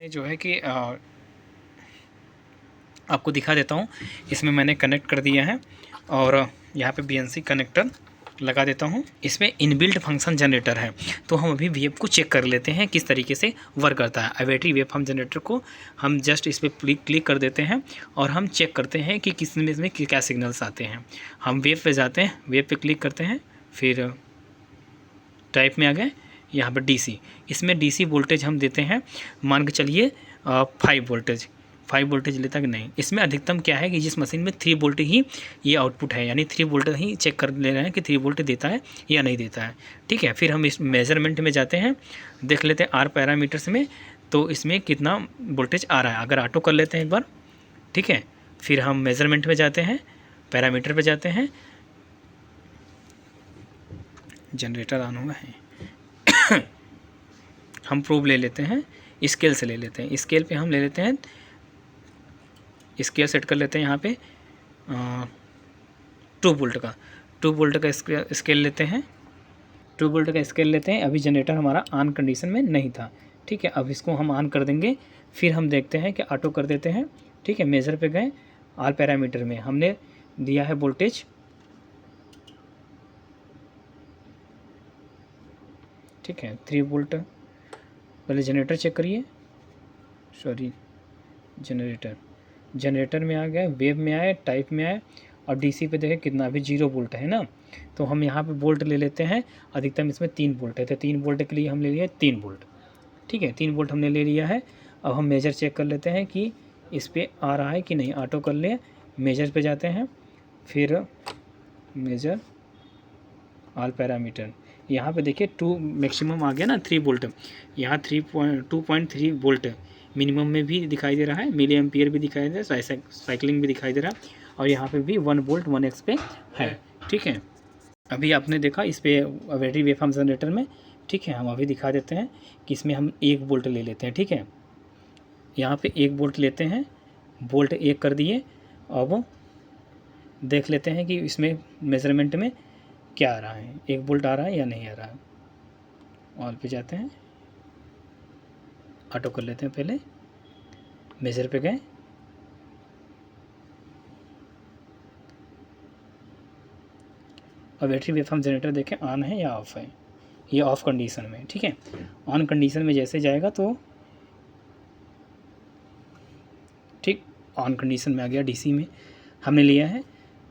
ये जो है कि आपको दिखा देता हूँ। इसमें मैंने कनेक्ट कर दिया है और यहाँ पे BNC कनेक्टर लगा देता हूँ। इसमें इनबिल्ट फंक्शन जनरेटर है, तो हम अभी वेव को चेक कर लेते हैं किस तरीके से वर्क करता है। बैटरी वेव फॉर्म जनरेटर को हम जस्ट इस पर क्लिक कर देते हैं और हम चेक करते हैं कि किस में इसमें क्या सिग्नल्स आते हैं। हम वेव पे जाते हैं, वेव पे क्लिक करते हैं, फिर टाइप में आ गए, यहाँ पर DC। इसमें DC वोल्टेज हम देते हैं, मान के चलिए 5 वोल्टेज लेता कि नहीं। इसमें अधिकतम क्या है कि जिस मशीन में 3 वोल्ट ही ये आउटपुट है, यानी 3 वोल्ट ही चेक कर ले रहे हैं कि 3 वोल्ट देता है या नहीं देता है। ठीक है, फिर हम इस मेजरमेंट में जाते हैं, देख लेते हैं R पैरामीटर्स में तो इसमें कितना वोल्टेज आ रहा है। अगर ऑटो कर लेते हैं एक बार, ठीक है, फिर हम मेजरमेंट में जाते हैं, पैरामीटर पे जाते हैं, जनरेटर ऑन हुआ है हम प्रोब ले लेते हैं, स्केल से ले लेते हैं। स्केल पे हम ले लेते हैं, स्केल सेट कर लेते हैं यहाँ पे 2 वोल्ट का 2 वोल्ट का स्केल लेते हैं, 2 वोल्ट का स्केल लेते हैं। अभी जनरेटर हमारा ऑन कंडीशन में नहीं था, ठीक है। अब इसको हम ऑन कर देंगे, फिर हम देखते हैं कि ऑटो कर देते हैं, ठीक है। मेज़र पे गए, R पैरामीटर में हमने दिया है वोल्टेज, ठीक है, 3 वोल्ट। पहले जनरेटर चेक करिए, सॉरी जनरेटर में आ गए, वेव में आए, टाइप में आए और DC पे देखें कितना, अभी 0 वोल्ट है ना। तो हम यहाँ पे वोल्ट ले लेते हैं, अधिकतम इसमें 3 वोल्ट है, तो 3 वोल्ट के लिए हम ले लिए 3 वोल्ट, ठीक है। 3 वोल्ट हमने ले लिया है। अब हम मेजर चेक कर लेते हैं कि इस पर आ रहा है कि नहीं। ऑटो कर ले, मेजर पे जाते हैं, फिर मेजर ऑल पैरामीटर, यहाँ पे देखिए 2 मैक्सिमम आ गया ना, 3 वोल्ट। यहाँ 2.3 वोल्ट मिनिमम में भी दिखाई दे रहा है, मिली एम्पियर भी दिखाई दे रहा है, साइक्लिंग भी दिखाई दे रहा है, और यहाँ पे भी 1 वोल्ट 1x पे है, ठीक है। अभी आपने देखा इस पे बैटरी वेवफॉर्म जनरेटर में, ठीक है। हम अभी दिखा देते हैं कि इसमें हम 1 वोल्ट ले लेते हैं, ठीक है। यहाँ पे 1 वोल्ट लेते हैं, वोल्ट 1 कर दिए। अब देख लेते हैं कि इसमें मेजरमेंट में क्या आ रहा है, 1 वोल्ट आ रहा है या नहीं आ रहा है। ऑल पे जाते हैं, ऑटो कर लेते हैं, पहले मेजर पे गए, और बैटरी वेवफॉर्म जनरेटर देखें ऑन है या ऑफ है। ये ऑफ कंडीशन में, ठीक है। ऑन कंडीशन में जैसे जाएगा तो ठीक ऑन कंडीशन में आ गया, DC में हमने लिया है।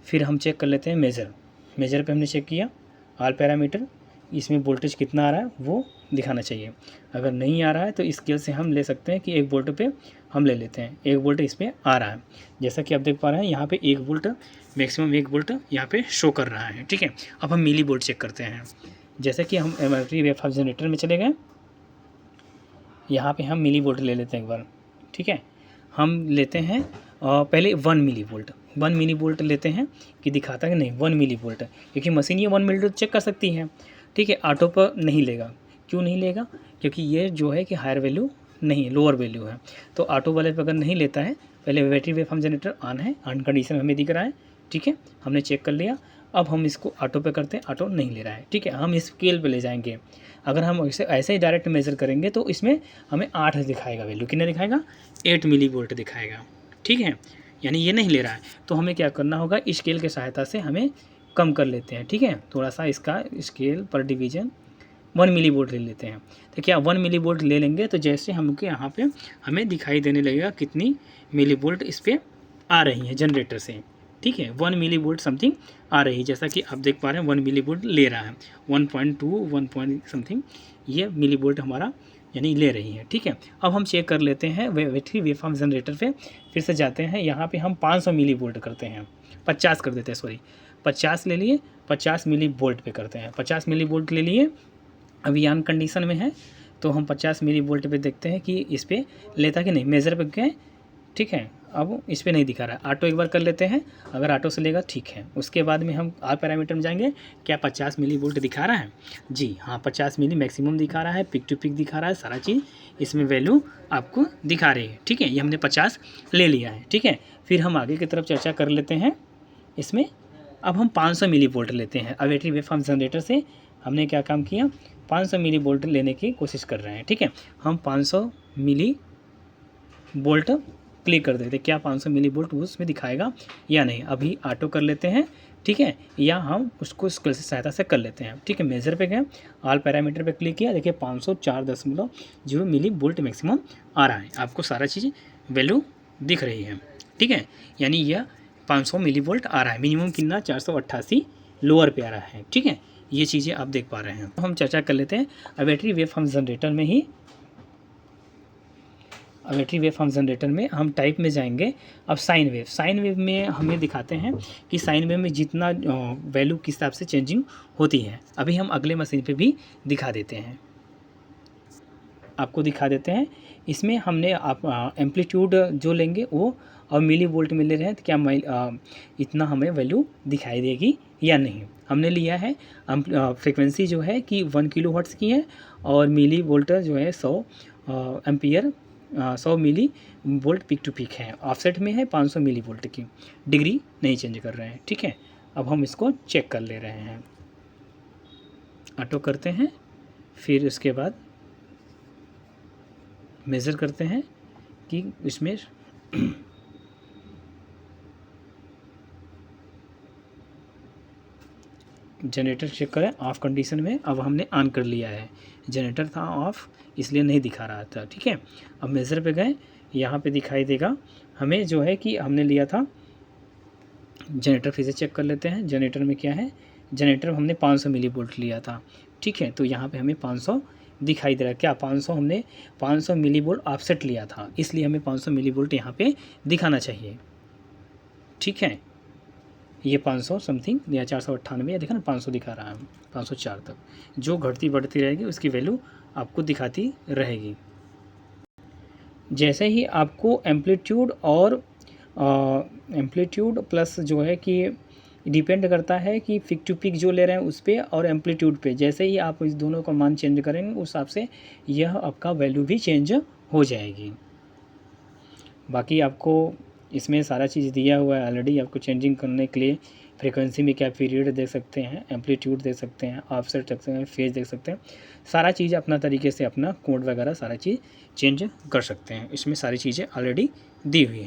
फिर हम चेक कर लेते हैं मेजर पे हमने चेक किया, ऑल पैरामीटर, इसमें वोल्टेज कितना आ रहा है वो दिखाना चाहिए। अगर नहीं आ रहा है तो स्केल से हम ले सकते हैं कि 1 वोल्ट पे हम ले लेते हैं, 1 वोल्ट इस पर आ रहा है। जैसा कि आप देख पा रहे हैं यहाँ पे 1 वोल्ट, मैक्सिमम 1 वोल्ट यहाँ पे शो कर रहा है, ठीक है। अब हम मिली वोल्ट चेक करते हैं। जैसे कि हम बैटरी वेवफॉर्म जनरेटर में चले गए, यहाँ पे हम मिली वोल्ट ले लेते हैं एक बार, ठीक है। हम लेते हैं पहले 1 मिली वोल्ट लेते हैं कि दिखाता है कि नहीं 1 मिली वोल्ट, क्योंकि मशीन ये 1 मिली वोल्ट चेक कर सकती है, ठीक है। ऑटो पर नहीं लेगा, क्यों नहीं लेगा, क्योंकि ये जो है कि हायर वैल्यू नहीं, लोअर वैल्यू है। तो ऑटो वाले पर अगर नहीं लेता है, पहले बैटरी वेवफॉर्म जनरेटर ऑन है, ऑन कंडीशन हमें दिख रहा है, ठीक है, हमने चेक कर लिया। अब हम इसको ऑटो पे करते हैं, ऑटो नहीं ले रहा है, ठीक है। हम स्केल पे ले जाएंगे, अगर हम इसे ऐसे ही डायरेक्ट मेज़र करेंगे तो इसमें हमें 8 दिखाएगा, वैल्यू कितना दिखाएगा, 8 मिली वोल्ट दिखाएगा, ठीक है। यानी ये नहीं ले रहा है, तो हमें क्या करना होगा, स्केल की सहायता से हमें कम कर लेते हैं, ठीक है। थोड़ा सा इसका स्केल पर डिवीजन 1 मिली वोल्ट ले लेते हैं। तो क्या 1 मिली वोल्ट ले लेंगे तो जैसे हमके यहाँ पे हमें दिखाई देने लगेगा कितनी मिली वोल्ट इस पर आ रही है जनरेटर से, ठीक है। 1 मिली वोल्ट समथिंग आ रही है, जैसा कि आप देख पा रहे हैं 1 मिली वोल्ट ले रहा है, 1.2 1 पॉइंट समथिंग ये मिली वोल्ट हमारा यानी ले रही है, ठीक है। अब हम चेक कर लेते हैं बैटरी वेवफॉर्म जनरेटर पे, फिर से जाते हैं, यहाँ पे हम 500 मिली वोल्ट करते हैं, 50 कर देते हैं, सॉरी 50 ले लिए, 50 मिली वोल्ट पे करते हैं, 50 मिली वोल्ट ले लिए। अभी ऑन कंडीशन में है तो हम 50 मिली वोल्ट पे देखते हैं कि इस पर लेता कि नहीं, मेज़र पे गए, ठीक है। अब इस पर नहीं दिखा रहा है, ऑटो एक बार कर लेते हैं, अगर ऑटो से लेगा ठीक है। उसके बाद में हम R पैरामीटर में जाएंगे, क्या 50 मिली वोल्ट दिखा रहा है, जी हाँ 50 मिली मैक्सिमम दिखा रहा है, पिक टू पिक दिखा रहा है, सारा चीज़ इसमें वैल्यू आपको दिखा रही है, ठीक है। ये हमने 50 ले लिया है, ठीक है। फिर हम आगे की तरफ चर्चा कर लेते हैं इसमें। अब हम 500 मिली वोल्ट लेते हैं, अब बैटरी वेवफॉर्म जनरेटर से हमने क्या काम किया, 500 मिली वोल्ट लेने की कोशिश कर रहे हैं, ठीक है। हम 500 मिली बोल्ट क्लिक कर देते क्या 500 मिली वोल्ट वो उसमें दिखाएगा या नहीं। अभी ऑटो कर लेते हैं, ठीक है, या हम उसको स्केल से सहायता से कर लेते हैं, ठीक है। मेज़र पे गए, ऑल पैरामीटर पे क्लिक किया, देखिए 504.0 मिली वोल्ट मैक्सिमम आ रहा है, आपको सारा चीज़ वैल्यू दिख रही है, ठीक है। यानी यह 500 मिली वोल्ट आ रहा है, मिनिमम कितना 488 लोअर पे आ रहा है, ठीक है। ये चीज़ें आप देख पा रहे हैं। हम चर्चा कर लेते हैं अब बैटरी वेव फॉर्म जनरेटर में ही। बैटरी वेव फॉर्म जनरेटर में हम टाइप में जाएंगे। अब साइन वेव में हमें दिखाते हैं कि साइन वेव में जितना वैल्यू किस हिसाब से चेंजिंग होती है। अभी हम अगले मशीन पे भी दिखा देते हैं, आपको दिखा देते हैं। इसमें हमने आप एम्पलीट्यूड जो लेंगे वो और मिली वोल्ट में ले रहे हैं तो क्या इतना हमें वैल्यू दिखाई देगी या नहीं। हमने लिया है फ्रिक्वेंसी जो है कि 1 किलो हर्ट्ज़ की है और मिली वोल्ट जो है 100 ampere 100 milli volt peak to peak है। ऑफसेट में है 500 मिली वोल्ट की, डिग्री नहीं चेंज कर रहे हैं, ठीक है। अब हम इसको चेक कर ले रहे हैं, ऑटो करते हैं, फिर उसके बाद मेज़र करते हैं कि इसमें जनरेटर चेक करें ऑफ कंडीशन में। अब हमने ऑन कर लिया है, जनरेटर था ऑफ इसलिए नहीं दिखा रहा था, ठीक है। अब मेज़र पे गए, यहाँ पे दिखाई देगा हमें जो है कि हमने लिया था जनरेटर, फिर से चेक कर लेते हैं। जनरेटर में क्या है, जनरेटर हमने 500 मिली वोल्ट लिया था, ठीक है। तो यहाँ पे हमें 500 दिखाई दे रहा है, क्या 500 हमने 500 मिली वोल्ट ऑफसेट लिया था, इसलिए हमें 500 मिली वोल्ट यहाँ पे दिखाना चाहिए, ठीक है। ये 500 समथिंग या 498 या देखा ना 500 दिखा रहा है, 504 तक जो घटती बढ़ती रहेगी उसकी वैल्यू आपको दिखाती रहेगी। जैसे ही आपको एम्पलीट्यूड और एम्पलीट्यूड प्लस जो है कि डिपेंड करता है कि पिक टू पिक जो ले रहे हैं उस पर और एम्पलीट्यूड पे, जैसे ही आप इस दोनों का मान चेंज करेंगे उस हिसाब से यह आपका वैल्यू भी चेंज हो जाएगी। बाकी आपको इसमें सारा चीज़ दिया हुआ है ऑलरेडी, आपको चेंजिंग करने के लिए फ्रीक्वेंसी में क्या पीरियड देख सकते हैं, एम्पलीट्यूड देख सकते हैं, ऑफसेट देख सकते हैं, फेज देख सकते हैं, सारा चीज़ अपना तरीके से अपना कोड वगैरह सारा चीज़ चेंज कर सकते हैं। इसमें सारी चीज़ें ऑलरेडी दी हुई है।